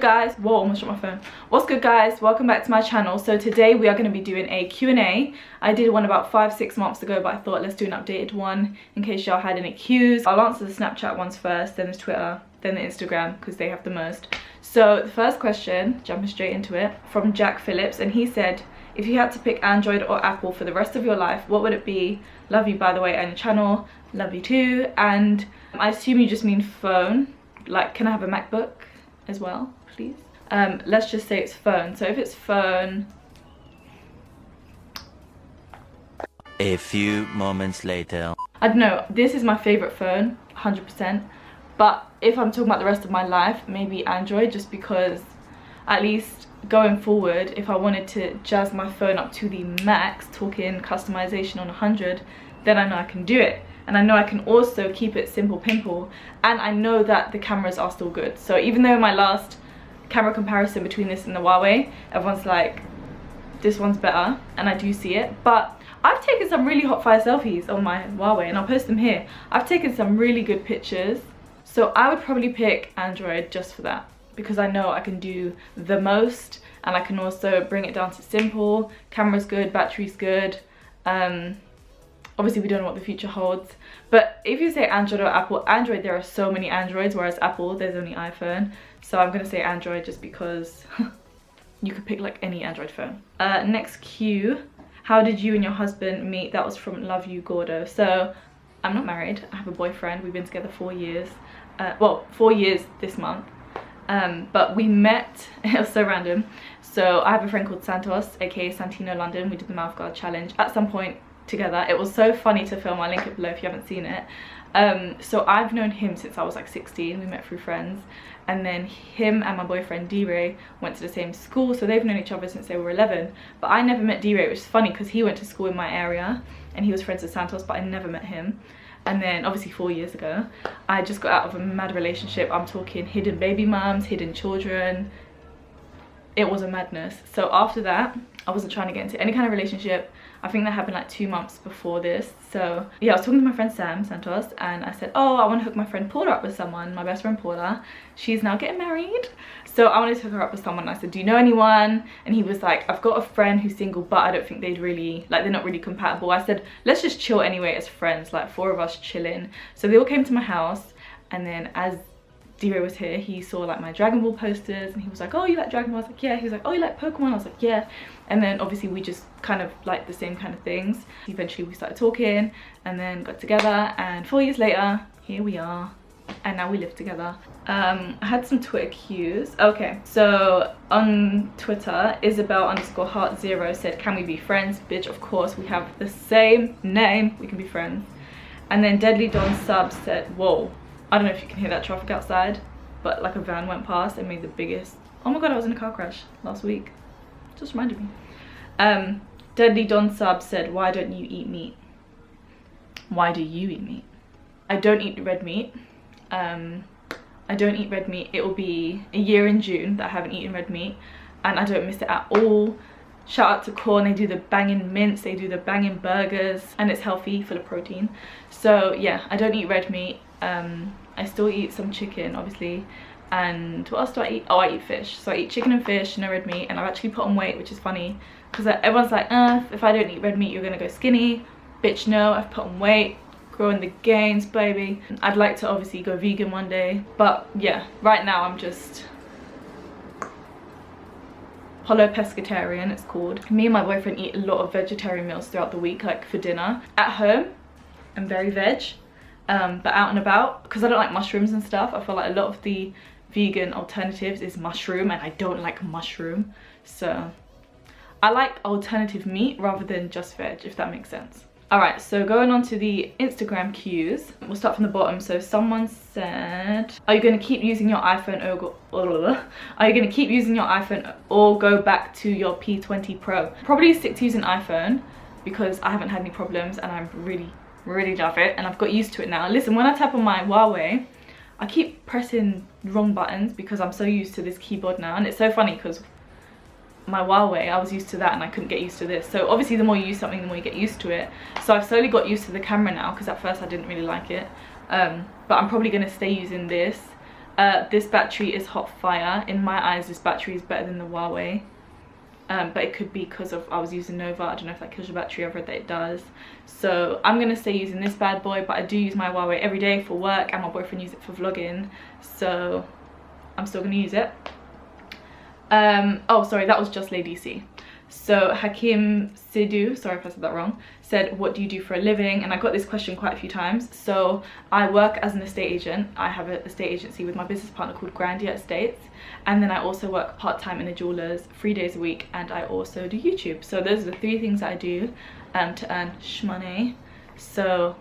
guys? Whoa, almost shut my phone. What's good guys? Welcome back to my channel. So today we are going to be doing a Q&A. I did one about 5-6 months ago, but I thought let's do an updated one in case y'all had any Qs. I'll answer the Snapchat ones first, then the Twitter, then the Instagram because they have the most. So the first question, jumping straight into it, from Jack Phillips, and he said, if you had to pick Android or Apple for the rest of your life, what would it be? Love you by the way, and your channel. Love you too. And I assume you just mean phone. Like, can I have a MacBook as well, please? Let's just say it's phone. So if it's phone, a few moments later, I don't know, this is my favorite phone, 100%. But if I'm talking about the rest of my life, maybe Android, just because at least going forward, if I wanted to jazz my phone up to the max, talking customization on 100, then I know I can do it. And I know I can also keep it simple pimple, and I know that the cameras are still good. So even though my last camera comparison between this and the Huawei, everyone's like, this one's better, and I do see it. But I've taken some really hot fire selfies on my Huawei, and I'll post them here. I've taken some really good pictures. So I would probably pick Android just for that, because I know I can do the most, and I can also bring it down to simple. Camera's good, battery's good. Obviously we don't know what the future holds, but if you say Android or Apple, Android, there are so many Androids, whereas Apple, there's only iPhone. So I'm gonna say Android just because you could pick like any Android phone. Next Q, how did you and your husband meet? That was from Love You Gordo. So I'm not married, I have a boyfriend. We've been together 4 years. Well, 4 years this month. But we met, it was so random. So I have a friend called Santos, aka Santino London. We did the mouth guard challenge at some point together. It was so funny to film. I'll link it below if you haven't seen it. So I've known him since I was like 16. We met through friends, and then him and my boyfriend D-Ray went to the same school, so they've known each other since they were 11. But I never met D-Ray, which is funny because he went to school in my area and he was friends with Santos, but I never met him. And then obviously 4 years ago I just got out of a mad relationship. I'm talking hidden baby mums, hidden children. It was a madness. So after that I wasn't trying to get into any kind of relationship. I think that happened like 2 months before this. So yeah, I was talking to my friend Santos, and I said, oh, I want to hook my friend Paula up with someone, my best friend Paula. She's now getting married. So I wanted to hook her up with someone. I said, do you know anyone? And he was like, I've got a friend who's single, but I don't think they'd really, like, they're not really compatible. I said, let's just chill anyway as friends, like 4 of us chilling. So they all came to my house, and then as D-Ray was here, he saw like my Dragon Ball posters, and he was like, oh, you like Dragon Ball? I was like, yeah. He was like, oh, you like Pokemon? I was like, yeah. And then obviously we just kind of like the same kind of things. Eventually we started talking and then got together, and 4 years later here we are, and now we live together. I had some Twitter cues. Okay, so on Twitter, Isabel_heart0 said, can we be friends? Bitch, of course, we have the same name, we can be friends. And then Deadly Don Sub said, whoa, I don't know if you can hear that traffic outside, but like a van went past and made the biggest, oh my god, I was in a car crash last week. Just reminded me. Deadly Don Sub said, why don't you eat meat? Why do you eat meat? I don't eat red meat. I don't eat red meat. It will be a year in June that I haven't eaten red meat, and I don't miss it at all. Shout out to Corn, they do the banging mince, they do the banging burgers, and it's healthy, full of protein. So yeah, I don't eat red meat. I still eat some chicken, obviously. And what else do I eat? Oh, I eat fish. So I eat chicken and fish, no red meat, and I've actually put on weight, which is funny because everyone's like, if I don't eat red meat, you're gonna go skinny. Bitch, no, I've put on weight, growing the gains, baby. I'd like to obviously go vegan one day, but yeah, right now I'm just hollow pescatarian, it's called. Me and my boyfriend eat a lot of vegetarian meals throughout the week, like for dinner. At home, I'm very veg, but out and about, because I don't like mushrooms and stuff, I feel like a lot of the vegan alternatives is mushroom, and I don't like mushroom. So I like alternative meat rather than just veg, if that makes sense. Alright, so going on to the Instagram cues, we'll start from the bottom. So someone said, are you going to keep using your iPhone or go back to your P20 Pro? Probably stick to using iPhone because I haven't had any problems and I really love it, and I've got used to it now. Listen, when I tap on my Huawei, I keep pressing wrong buttons because I'm so used to this keyboard now, and it's so funny because my Huawei, I was used to that and I couldn't get used to this. So obviously the more you use something, the more you get used to it. So I've slowly got used to the camera now, because at first I didn't really like it. But I'm probably going to stay using this This battery is hot fire. In my eyes, this battery is better than the Huawei. But it could be because of I was using Nova. I don't know if that kills your battery. I've read that it does. So I'm gonna stay using this bad boy, but I do use my Huawei every day for work, and my boyfriend uses it for vlogging, so I'm still gonna use it. Oh sorry, that was just Lady C. So Hakim Sidhu, sorry if I said that wrong, said, what do you do for a living? And I got this question quite a few times. So I work as an estate agent. I have an estate agency with my business partner called Grandia Estates. And then I also work part-time in a jeweler's 3 days a week. And I also do YouTube. So those are the 3 things that I do to earn shmoney. So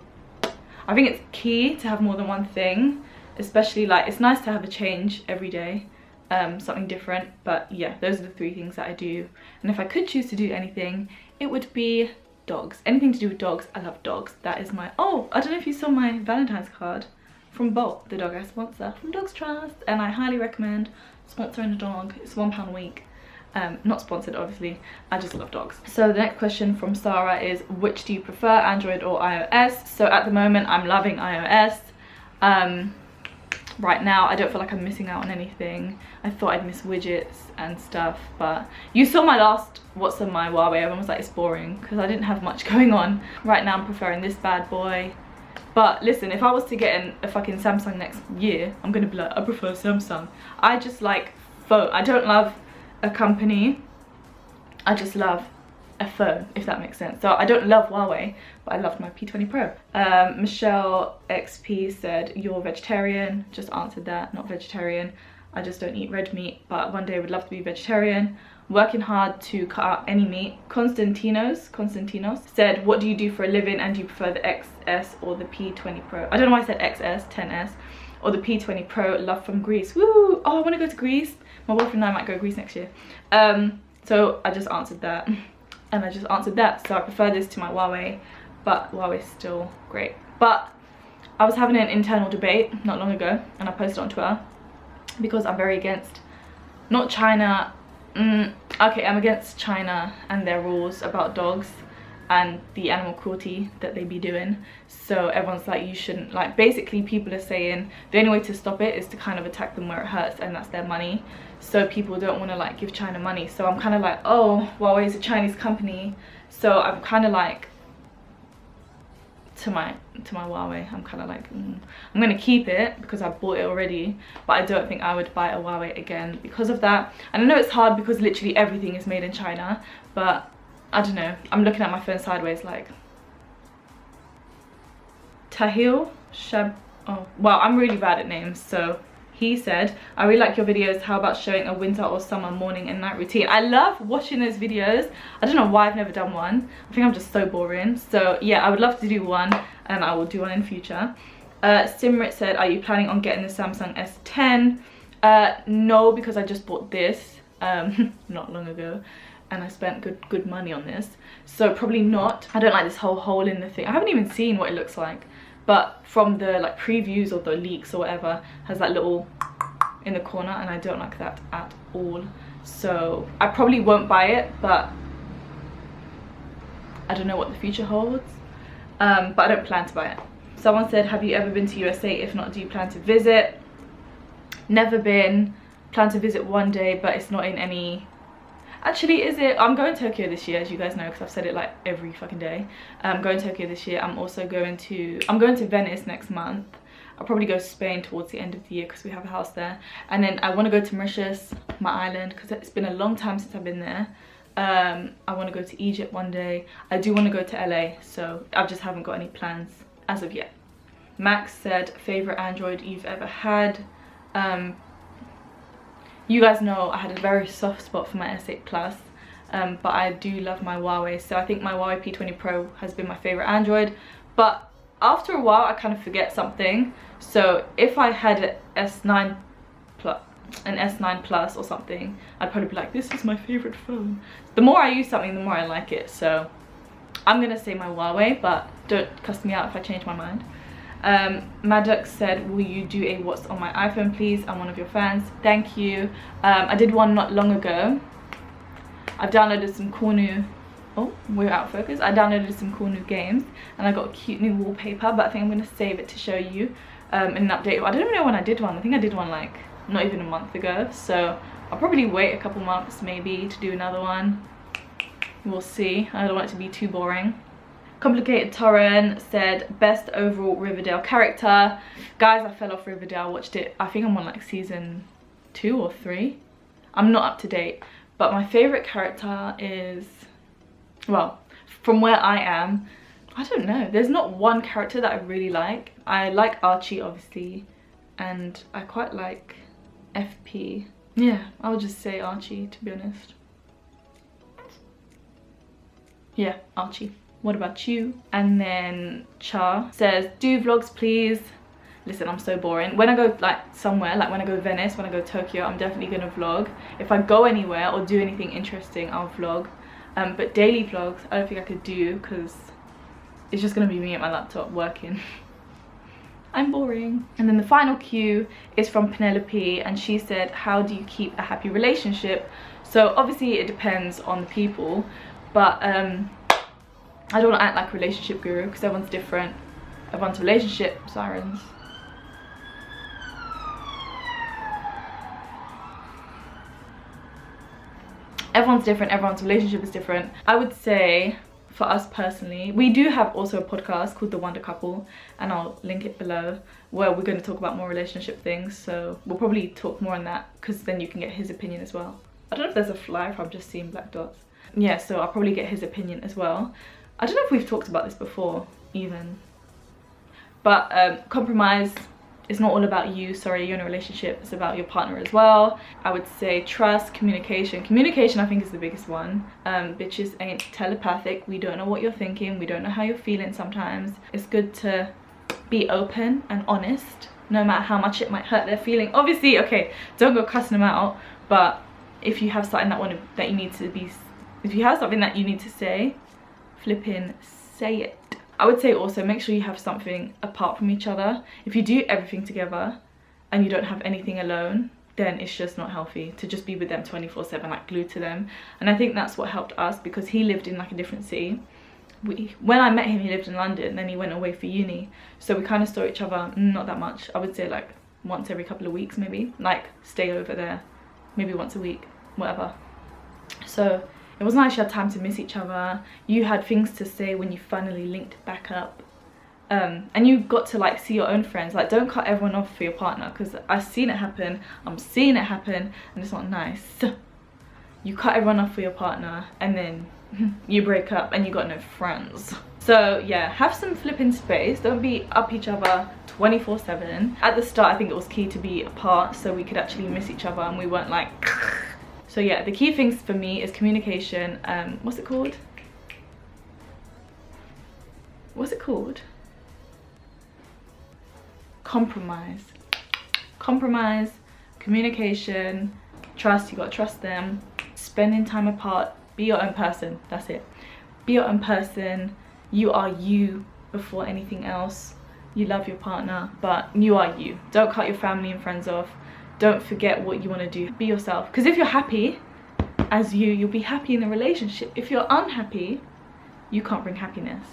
I think it's key to have more than one thing. Especially like, it's nice to have a change every day. Something different, but yeah, those are the 3 things that I do. And if I could choose to do anything, it would be dogs. Anything to do with dogs. I love dogs. That is my, oh, I don't know if you saw my Valentine's card from Bolt, the dog I sponsor from Dogs Trust, and I highly recommend sponsoring a dog. It's £1 a week. Not sponsored obviously, I just love dogs. So the next question from Sarah is, which do you prefer, Android or iOS? So at the moment I'm loving iOS. Right now I don't feel like I'm missing out on anything. I thought I'd miss widgets and stuff, but you saw my last what's on my Huawei. Everyone was like, it's boring, because I didn't have much going on. Right now I'm preferring this bad boy. But listen, if I was to get a fucking Samsung next year, I'm gonna be like, I prefer Samsung. I just like phone. I don't love a company, I just love a phone, if that makes sense. So I don't love Huawei, but I loved my P20 Pro. Michelle XP said, you're vegetarian. Just answered that, not vegetarian. I just don't eat red meat, but one day I would love to be vegetarian. Working hard to cut out any meat. Constantinos said, what do you do for a living, and do you prefer the XS or the P20 Pro? I don't know why I said XS, 10S, or the P20 Pro. Love from Greece. Woo! Oh, I want to go to Greece. My boyfriend and I might go to Greece next year. So I just answered that. And I just answered that. So I prefer this to my Huawei, but Huawei's still great. But I was having an internal debate not long ago, and I posted it on Twitter, because I'm very against, not China, okay, I'm against China and their rules about dogs and the animal cruelty that they be doing. So everyone's like, you shouldn't, like, basically people are saying the only way to stop it is to kind of attack them where it hurts, and that's their money. So people don't want to like give China money. So I'm kind of like, oh, Huawei is a Chinese company, so I'm kind of like, to my Huawei, I'm kind of like, I'm gonna keep it because I bought it already, but I don't think I would buy a Huawei again because of that. And I know it's hard because literally everything is made in China, but I don't know, I'm looking at my phone sideways like, Tahil Shab, oh wow, I'm really bad at names. So he said, I really like your videos, how about showing a winter or summer morning and night routine? I love watching those videos. I don't know why I've never done one. I think I'm just so boring. So yeah, I would love to do one, and I will do one in future. Simrit said, are you planning on getting the Samsung S10? No, because I just bought this not long ago, and I spent good money on this, so probably not. I don't like this whole hole in the thing. I haven't even seen what it looks like, but from the like previews or the leaks or whatever, has that little in the corner, and I don't like that at all. So I probably won't buy it, but I don't know what the future holds. But I don't plan to buy it. Someone said, have you ever been to USA? If not, do you plan to visit? Never been. Plan to visit one day, but it's not in any, actually, is it? I'm going to Tokyo this year, as you guys know, because I've said it like every fucking day. I'm going to Tokyo this year. I'm going to Venice next month. I'll probably go to Spain towards the end of the year because we have a house there. And then I want to go to Mauritius, my island, because it's been a long time since I've been there. I want to go to Egypt one day. I do want to go to LA, so I just haven't got any plans as of yet. Max said, favorite Android you've ever had? You guys know I had a very soft spot for my S8 Plus, but I do love my Huawei. So I think my Huawei P20 Pro has been my favorite Android, but after a while I kind of forget something. So if I had an S9 Plus or something, I'd probably be like, this is my favorite phone. The more I use something, the more I like it. So I'm gonna say my Huawei, but don't cuss me out if I change my mind. Maddox said, will you do a what's on my iPhone please? I'm one of your fans. Thank you. I did one not long ago. I've downloaded some cool new Oh, we're out of focus. I downloaded some cool new games and I got a cute new wallpaper, but I think I'm going to save it to show you in an update. I don't even know when I did one. I think I did one like not even a month ago, so I'll probably wait a couple months maybe to do another one. We'll see. I don't want it to be too boring. Complicated Torrent said best overall Riverdale character. Guys, I fell off Riverdale. I watched it, I think I'm on like season 2 or 3. I'm not up to date, but my favorite character is, well, from where I am, I don't know, there's not one character that I really like. I like Archie obviously, and I quite like FP. Yeah, I'll just say Archie, to be honest. Yeah, Archie. What about you? And then Char says, do vlogs please. Listen, I'm so boring. When I go like somewhere, like when I go Venice, when I go Tokyo, I'm definitely gonna vlog. If I go anywhere or do anything interesting, I'll vlog. But daily vlogs, I don't think I could do because it's just gonna be me at my laptop working. I'm boring. And then the final cue is from Penelope, and she said, how do you keep a happy relationship? So obviously it depends on the people, but I don't want to act like a relationship guru because everyone's different. Everyone's relationship sirens. Everyone's different, everyone's relationship is different. I would say for us personally, we do have also a podcast called The Wonder Couple, and I'll link it below, where we're going to talk about more relationship things, so we'll probably talk more on that because then you can get his opinion as well. I don't know if there's a fly, if I'm just seeing black dots. Yeah, so I'll probably get his opinion as well. I don't know if we've talked about this before even, but compromise. It's not all about you, sorry, you're in a relationship, it's about your partner as well. I would say trust, communication. Communication I think is the biggest one. Bitches ain't telepathic. We don't know what you're thinking, we don't know how you're feeling sometimes. It's good to be open and honest, no matter how much it might hurt their feeling. Obviously, okay, don't go cussing them out, but if you have something that you need to be, if you have something that you need to say, flipping say it. I would say also make sure you have something apart from each other. If you do everything together and you don't have anything alone, then it's just not healthy to just be with them 24/7, like glued to them. And I think that's what helped us because he lived in like a different city. When I met him, he lived in London, then he went away for uni. So we kind of saw each other not that much. I would say like once every couple of weeks maybe, like stay over there, maybe once a week, whatever. So it was nice, you had time to miss each other. You had things to say when you finally linked back up. And you got to like see your own friends. Like don't cut everyone off for your partner, because I've seen it happen, I'm seeing it happen, and it's not nice. You cut everyone off for your partner and then you break up and you got no friends. So yeah, have some flipping space. Don't be up each other 24/7. At the start I think it was key to be apart so we could actually miss each other and we weren't like. So yeah, the key things for me is communication. What's it called? What's it called? Compromise. Compromise, communication, trust. You gotta trust them. Spending time apart. Be your own person. That's it. Be your own person. You are you before anything else. You love your partner, but you are you. Don't cut your family and friends off. Don't forget what you want to do. Be yourself, because if you're happy as you, you'll be happy in the relationship. If you're unhappy, you can't bring happiness.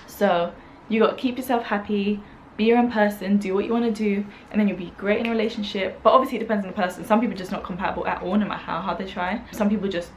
So you got to keep yourself happy, be your own person, do what you want to do, and then you'll be great in a relationship. But obviously it depends on the person. Some people are just not compatible at all, no matter how hard they try. Some people just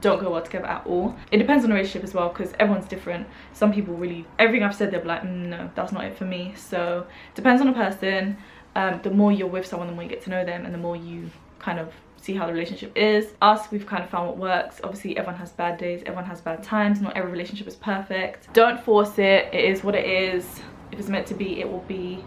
don't go well together at all. It depends on the relationship as well, because everyone's different. Some people really, everything I've said, they'll be like, no, that's not it for me. So depends on the person. The more you're with someone, the more you get to know them, and the more you kind of see how the relationship is. Us, we've kind of found what works. Obviously everyone has bad days, everyone has bad times, not every relationship is perfect. Don't force it. It is what it is. If it's meant to be, it will be.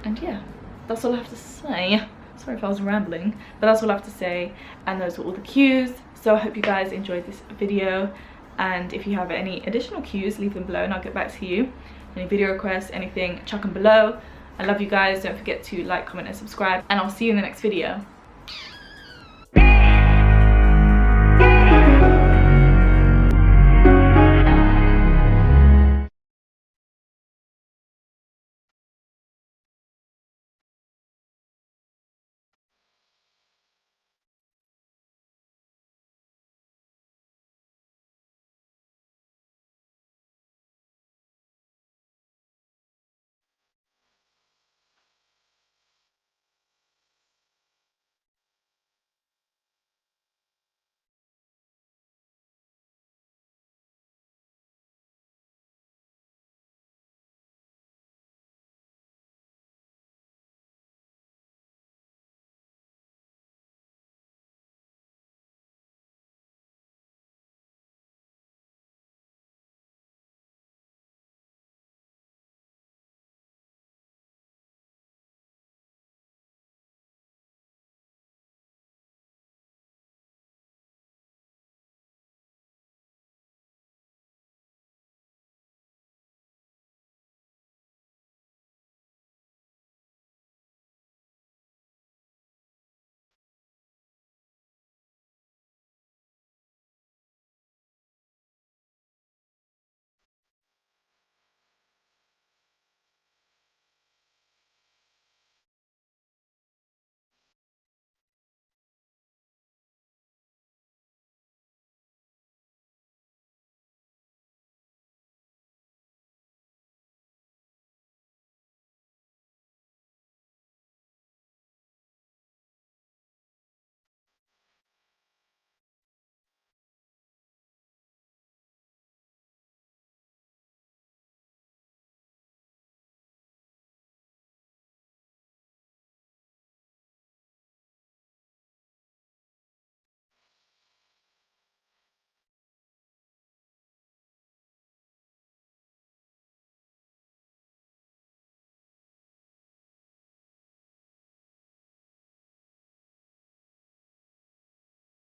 And yeah, that's all I have to say. Sorry if I was rambling, but that's all I have to say, and those were all the cues. So I hope you guys enjoyed this video, and if you have any additional cues, leave them below and I'll get back to you. Any video requests, anything, chuck them below. I love you guys. Don't forget to like, comment and subscribe, and I'll see you in the next video.